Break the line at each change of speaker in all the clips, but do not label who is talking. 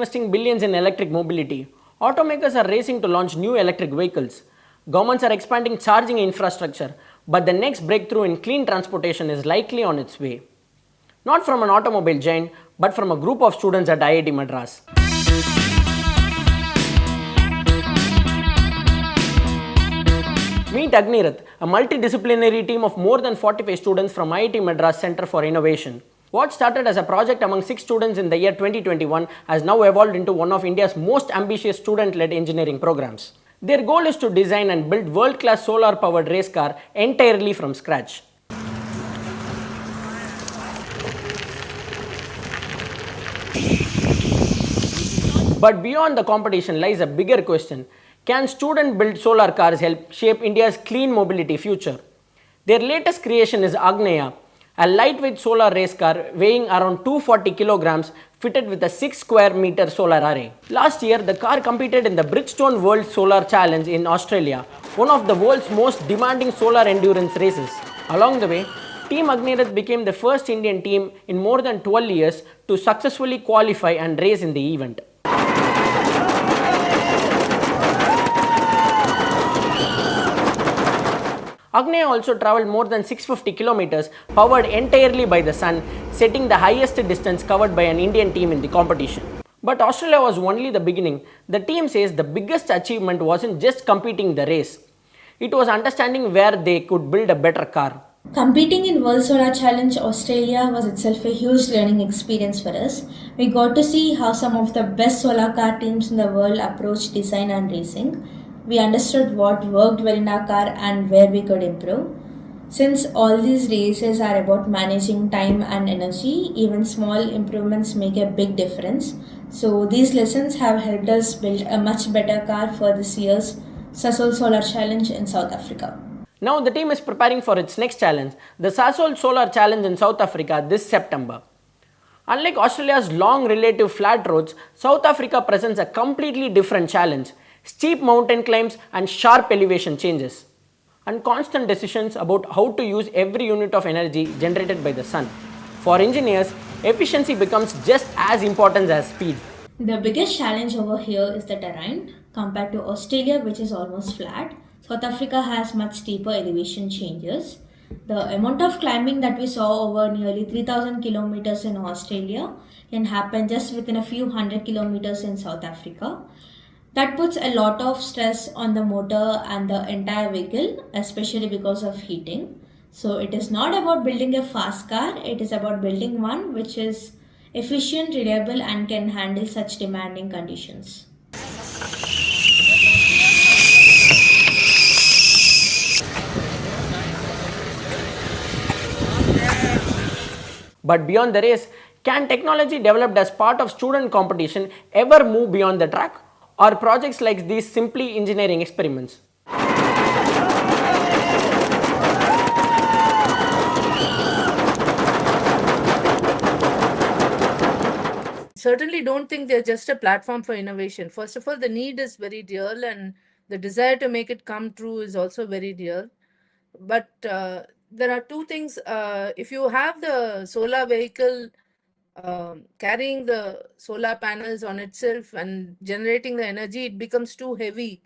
investing billions in electric mobility. Automakers are racing to launch new electric vehicles. Governments are expanding charging infrastructure, but the next breakthrough in clean transportation is likely on its way. Not from an automobile giant, but from a group of students at IIT Madras. Meet Agnirath, a multidisciplinary team of more than 45 students from IIT Madras Center for Innovation. What started as a project among 6 students in the year 2021 has now evolved into one of India's most ambitious student-led engineering programs. Their goal is to design and build world-class solar-powered race car entirely from scratch. But beyond the competition lies a bigger question. Can student-built solar cars help shape India's clean mobility future? Their latest creation is Agnirath, a lightweight solar race car weighing around 240 kilograms, fitted with a 6 square meter solar array. Last year, the car competed in the Bridgestone World Solar Challenge in Australia, one of the world's most demanding solar endurance races. Along the way, Team Agnirath became the first Indian team in more than 12 years to successfully qualify and race in the event. Agnirath also travelled more than 650 kilometers, powered entirely by the sun, setting the highest distance covered by an Indian team in the competition. But Australia was only the beginning. The team says the biggest achievement wasn't just competing the race. It was understanding where they could build a better car.
Competing in World Solar Challenge Australia was itself a huge learning experience for us. We got to see how some of the best solar car teams in the world approach design and racing. We understood what worked well in our car and where we could improve. Since all these races are about managing time and energy, even small improvements make a big difference. So these lessons have helped us build a much better car for this year's Sasol Solar Challenge in South Africa.
Now the team is preparing for its next challenge, the Sasol Solar Challenge in South Africa this September. Unlike Australia's long relative flat roads, South Africa presents a completely different challenge: steep mountain climbs and sharp elevation changes, and constant decisions about how to use every unit of energy generated by the sun. For engineers, efficiency becomes just as important as speed.
The biggest challenge over here is the terrain. Compared to Australia, which is almost flat, South Africa has much steeper elevation changes. The amount of climbing that we saw over nearly 3,000 kilometers in Australia can happen just within a few hundred kilometers in South Africa. That puts a lot of stress on the motor and the entire vehicle, especially because of heating. So it is not about building a fast car, it is about building one which is efficient, reliable and can handle such demanding conditions.
But beyond the race, can technology developed as part of student competition ever move beyond the track? Or projects like these simply engineering experiments?
Certainly don't think they're just a platform for innovation. First of all, the need is very real and the desire to make it come true is also very real. But there are two things. If you have the solar vehicle carrying the solar panels on itself and generating the energy, it becomes too heavy.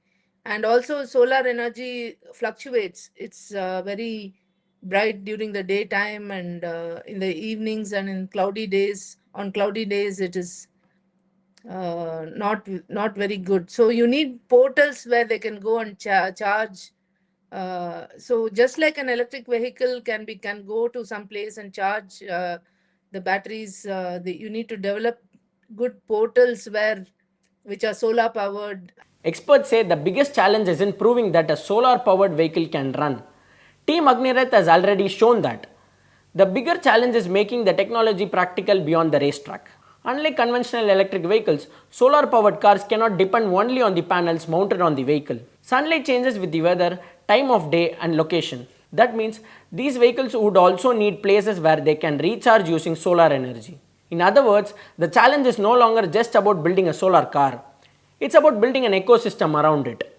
And also solar energy fluctuates. It's very bright during the daytime and in the evenings, and in cloudy days. On cloudy days, it is not very good. So you need portals where they can go and charge. So just like an electric vehicle can go to some place and charge the batteries, you need to develop good portals which are solar powered.
Experts say the biggest challenge is in proving that a solar powered vehicle can run. Team Agnirath has already shown that. The bigger challenge is making the technology practical beyond the racetrack. Unlike conventional electric vehicles, solar powered cars cannot depend only on the panels mounted on the vehicle. Sunlight changes with the weather, time of day and location. That means these vehicles would also need places where they can recharge using solar energy. In other words, the challenge is no longer just about building a solar car. It's about building an ecosystem around it.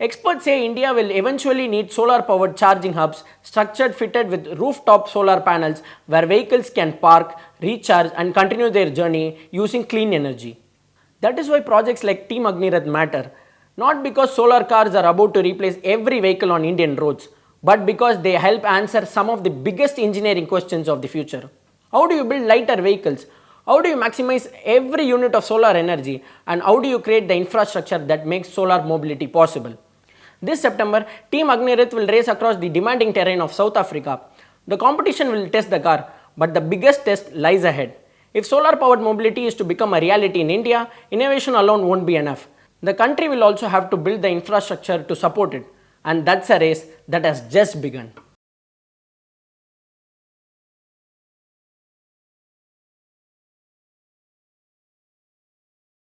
Experts say India will eventually need solar-powered charging hubs structured fitted with rooftop solar panels where vehicles can park, recharge and continue their journey using clean energy. That is why projects like Team Agnirath matter, not because solar cars are about to replace every vehicle on Indian roads, but because they help answer some of the biggest engineering questions of the future. How do you build lighter vehicles? How do you maximize every unit of solar energy? And how do you create the infrastructure that makes solar mobility possible? This September, Team Agnirath will race across the demanding terrain of South Africa. The competition will test the car, but the biggest test lies ahead. If solar powered mobility is to become a reality in India, innovation alone won't be enough. The country will also have to build the infrastructure to support it, and that's a race that has just begun.